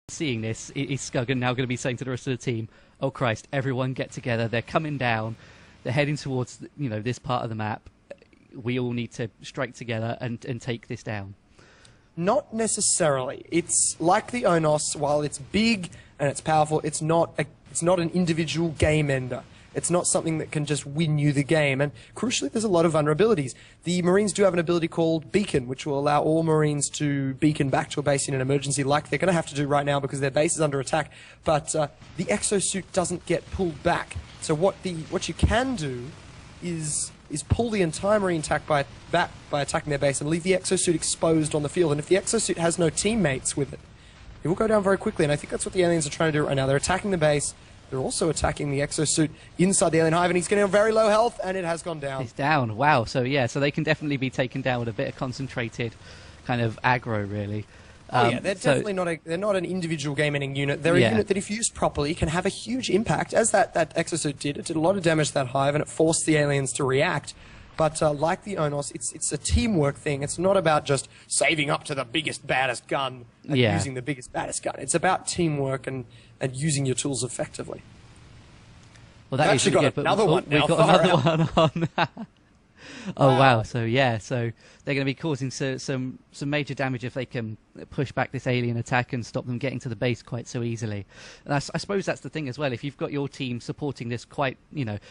seeing this, is Skuggan now going to be saying to the rest of the team, "Oh Christ, everyone get together. They're coming down. They're heading towards this part of the map. We all need to strike together and take this down." Not necessarily. It's like the Onos. While it's big and it's powerful, it's not an individual game ender. It's not something that can just win you the game. And crucially, there's a lot of vulnerabilities. The Marines do have an ability called Beacon, which will allow all Marines to beacon back to a base in an emergency, like they're going to have to do right now because their base is under attack. But the exosuit doesn't get pulled back. So what you can do is pull the entire Marine attack back by attacking their base and leave the exosuit exposed on the field. And if the exosuit has no teammates with it, it will go down very quickly. And I think that's what the aliens are trying to do right now. They're attacking the base. They're also attacking the exosuit inside the alien hive, and he's getting a very low health, and it has gone down. It's down. Wow. So yeah, so they can definitely be taken down with a bit of concentrated kind of aggro, really. Oh yeah, they're definitely not an individual game-ending unit. They're a unit that, if used properly, can have a huge impact, as that exosuit did. It did a lot of damage to that hive, and it forced the aliens to react. But like the Onos, it's a teamwork thing. It's not about just saving up to the biggest, baddest gun and using the biggest, baddest gun. It's about teamwork and using your tools effectively. Well, that actually got another one. We've got another one on. Oh wow! So yeah, so they're going to be causing some major damage if they can push back this alien attack and stop them getting to the base quite so easily. And I suppose that's the thing as well. If you've got your team supporting this quite,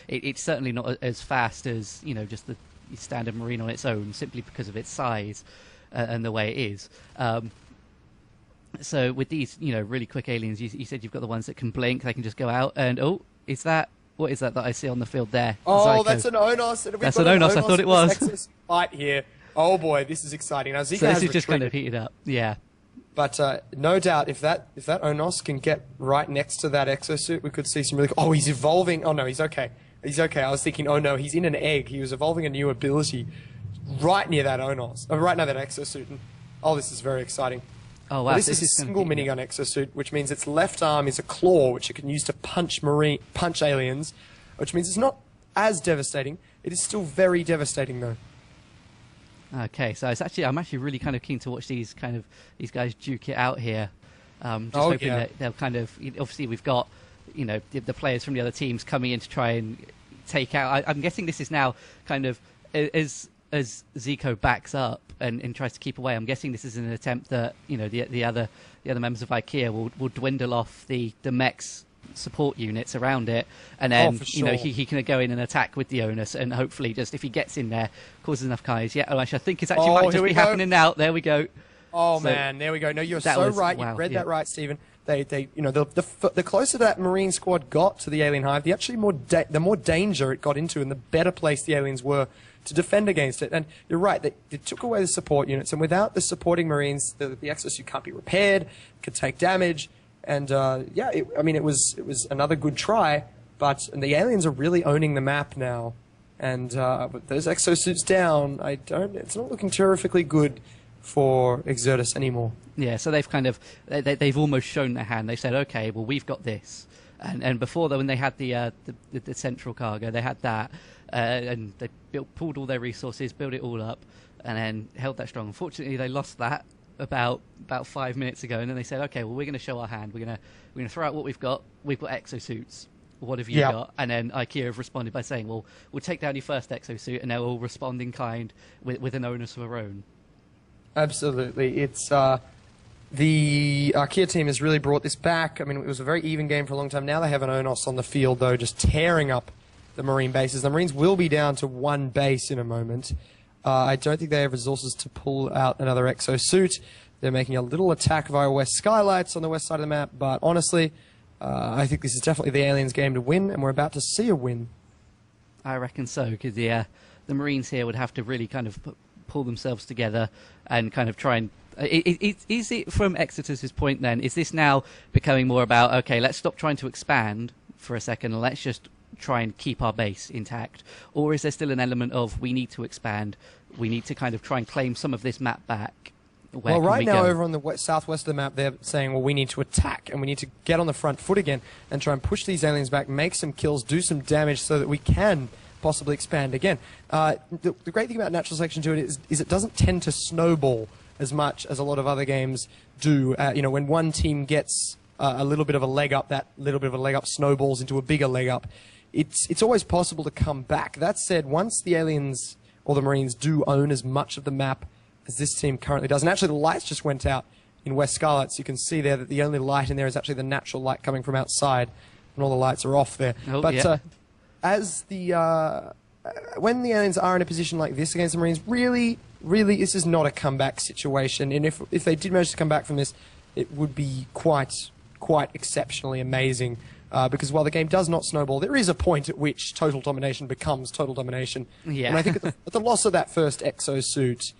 it's certainly not as fast as just the standard Marine on its own, simply because of its size and the way it is. So with these, really quick aliens, you said you've got the ones that can blink. They can just go out and what is that I see on the field there? Oh, Zyko. that's an Onos. That's an Onos. I thought it was. Fight here. Oh boy, this is exciting. Now Zika so has this is just kind retreated. of heated up. Yeah. But no doubt, if that Onos can get right next to that exosuit, we could see some really. Oh, he's evolving. Oh no, he's okay. He's okay. I was thinking, oh no, he's in an egg. He was evolving a new ability right near that Onos, right near that exosuit. And, oh, this is very exciting. Oh wow! Well, this is a single minigun exosuit, which means its left arm is a claw, which it can use to punch aliens, which means it's not as devastating. It is still very devastating, though. Okay, so I'm actually really kind of keen to watch these guys duke it out here. Just hoping that they'll kind of, obviously we've got the players from the other teams coming in to try and take out. I'm guessing this is now kind of as Zico backs up and tries to keep away. I'm guessing this is an attempt that the other members of IKEA will dwindle off the mechs support units around it, and then he can go in and attack with the Onus, and hopefully just if he gets in there, causes enough guys. Yeah, I think it's actually might just be happening now. There we go. Oh man, there we go. No, you're so right. You read that right, Stephen. The closer that Marine squad got to the alien hive, the more danger it got into, and the better place the aliens were to defend against it. And you're right, they took away the support units, and without the supporting Marines, the exosuit can't be repaired, could take damage, and it was another good try, but the aliens are really owning the map now, and with those exosuits down, it's not looking terrifically good for Exertus anymore. Yeah, so they've they've almost shown their hand. They said, okay, well we've got this, and before when they had the central cargo, they had that, and they pulled all their resources, built it all up, and then held that strong. Unfortunately, they lost that about 5 minutes ago, and then they said, okay, well we're going to show our hand. We're going to throw out what we've got. We've got exosuits. What have you got? And then IKEA have responded by saying, well, we'll take down your first exosuit, and they're all respond in kind with an onus of their own. Absolutely. It's the IKEA team has really brought this back. I mean, it was a very even game for a long time. Now they have an Onos on the field, though, just tearing up the Marine bases. The Marines will be down to one base in a moment. I don't think they have resources to pull out another exosuit. They're making a little attack via west skylights on the west side of the map, but honestly, I think this is definitely the aliens' game to win, and we're about to see a win. I reckon so, because the Marines here would have to really kind of pull themselves together and kind of try and... Is it, from Exeter's point then, is this now becoming more about, okay, let's stop trying to expand for a second and let's just try and keep our base intact? Or is there still an element of, we need to expand, we need to kind of try and claim some of this map back? Well, right now over on the southwest of the map, they're saying, well, we need to attack and we need to get on the front foot again and try and push these aliens back, make some kills, do some damage so that we can possibly expand again. The great thing about natural selection to it is it doesn't tend to snowball as much as a lot of other games do. When one team gets a little bit of a leg up, that little bit of a leg up snowballs into a bigger leg up. It's always possible to come back. That said, once the Aliens or the Marines do own as much of the map as this team currently does, and actually the lights just went out in West Scarlet, so you can see there that the only light in there is actually the natural light coming from outside, and all the lights are off there. Oh, but yeah. When the Aliens are in a position like this against the Marines, really, this is not a comeback situation. And if they did manage to come back from this, it would be quite exceptionally amazing. Because while the game does not snowball, there is a point at which total domination becomes total domination. Yeah. And I think at the loss of that first exosuit,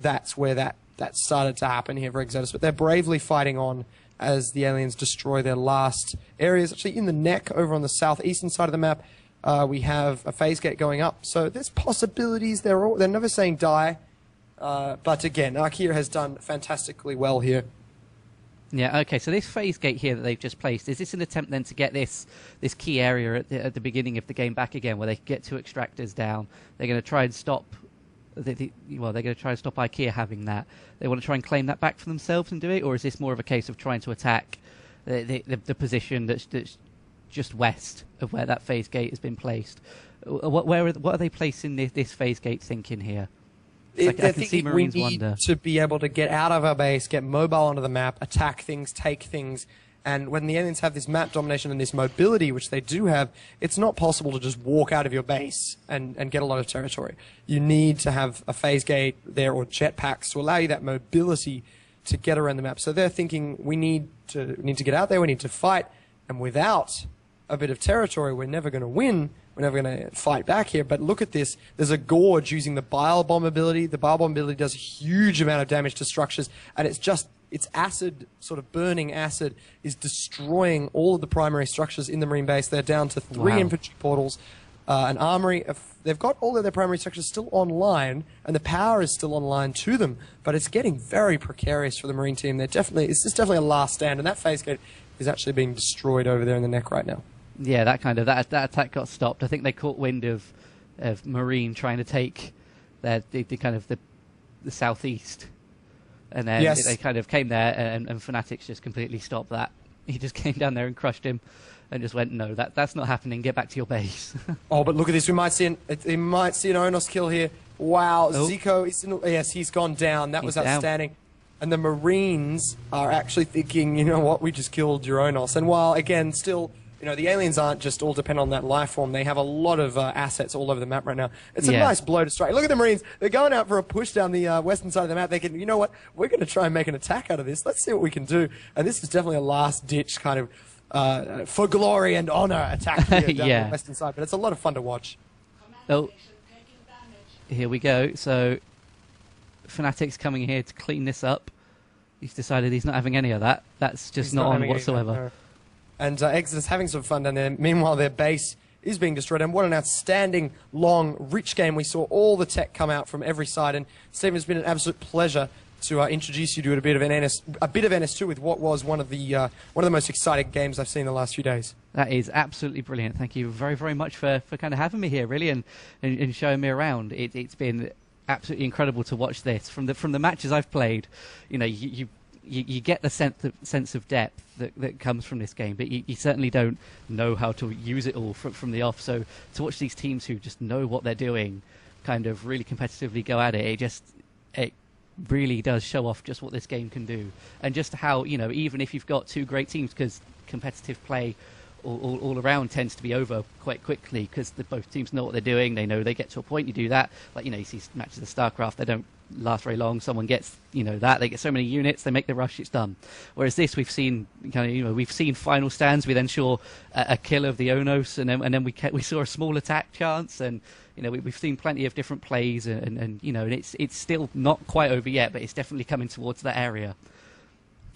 that's where that started to happen here for Exodus. But they're bravely fighting on as the Aliens destroy their last areas. Actually, in the neck, over on the southeastern side of the map, we have a phase gate going up. So there's possibilities. They're never saying die. But again, Arkea has done fantastically well here. Yeah, okay, so this phase gate here that they've just placed, is this an attempt then to get this key area at the beginning of the game back again, where they can get 2 extractors down? They're going to try and stop... they're going to try and stop IKEA having that. They want to try and claim that back for themselves and do it, or is this more of a case of trying to attack the position that's just west of where that phase gate has been placed? What are they placing this phase gate thinking here? I can see Marines wonder. To be able to get out of our base, get mobile onto the map, attack things, take things. And when the Aliens have this map domination and this mobility, which they do have, it's not possible to just walk out of your base and get a lot of territory. You need to have a phase gate there or jetpacks to allow you that mobility to get around the map. So they're thinking we need to get out there, we need to fight, and without a bit of territory, we're never going to win. We're never going to fight back here. But look at this. There's a gorge using the bile bomb ability. The bile bomb ability does a huge amount of damage to structures, and it's acid, sort of burning acid, is destroying all of the primary structures in the Marine base. They're down to 3 infantry portals, an armory. They've got all of their primary structures still online, and the power is still online to them, but it's getting very precarious for the Marine team. It's definitely a last stand, and that phase gate is actually being destroyed over there in the neck right now. Yeah, that attack got stopped. I think they caught wind of Marine trying to take the southeast, and then they kind of came there, and Fanatics just completely stopped that. He just came down there and crushed him, and just went, no, that's not happening. Get back to your base. Oh, but look at this. We might see an Onos kill here. Wow, oh. Zico he's gone down. That was outstanding. Down. And the Marines are actually thinking, you know what, we just killed your Onos. And while again, still. The Aliens aren't just all dependent on that life form. They have a lot of assets all over the map right now. It's a nice blow to strike. Look at the Marines. They're going out for a push down the western side of the map. They can, you know what? We're going to try and make an attack out of this. Let's see what we can do. And this is definitely a last-ditch kind of for glory and honor attack here down the western side. But it's a lot of fun to watch. Oh, here we go. So, Fanatics coming here to clean this up. He's decided he's not having any of that. That's just not on whatsoever. No. And Exodus having some fun down there. Meanwhile, their base is being destroyed. And what an outstanding, long, rich game. We saw all the tech come out from every side. And Stephen, it's been an absolute pleasure to introduce you to a bit of NS2 with what was one of the most exciting games I've seen in the last few days. That is absolutely brilliant. Thank you very, very much for kind of having me here, really, and showing me around. It's been absolutely incredible to watch this from the matches I've played. You get the sense of depth that comes from this game, but you certainly don't know how to use it all from the off. So to watch these teams who just know what they're doing, kind of really competitively go at it, it really does show off just what this game can do, and just how even if you've got 2 great teams, because competitive play all around tends to be over quite quickly because both teams know what they're doing. They know they get to a point. You do that, like you see matches of StarCraft, they don't last very long. Someone gets that, they get so many units, they make the rush, it's done. Whereas this, we've seen we've seen final stands. We then saw a kill of the Onos, and then we saw a small attack chance, and we've seen plenty of different plays, and it's still not quite over yet, but it's definitely coming towards that area.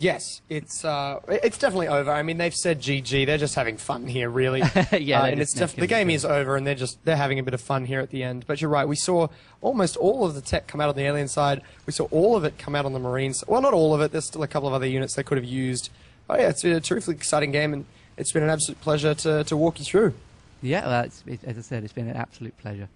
Yes, it's definitely over. I mean, they've said GG. They're just having fun here, really. Yeah, and the game is over, and they're having a bit of fun here at the end. But you're right. We saw almost all of the tech come out on the Alien side. We saw all of it come out on the Marines. Well, not all of it. There's still a couple of other units they could have used. Oh yeah, it's been a terrifically exciting game, and it's been an absolute pleasure to walk you through. Yeah, well, as I said, it's been an absolute pleasure.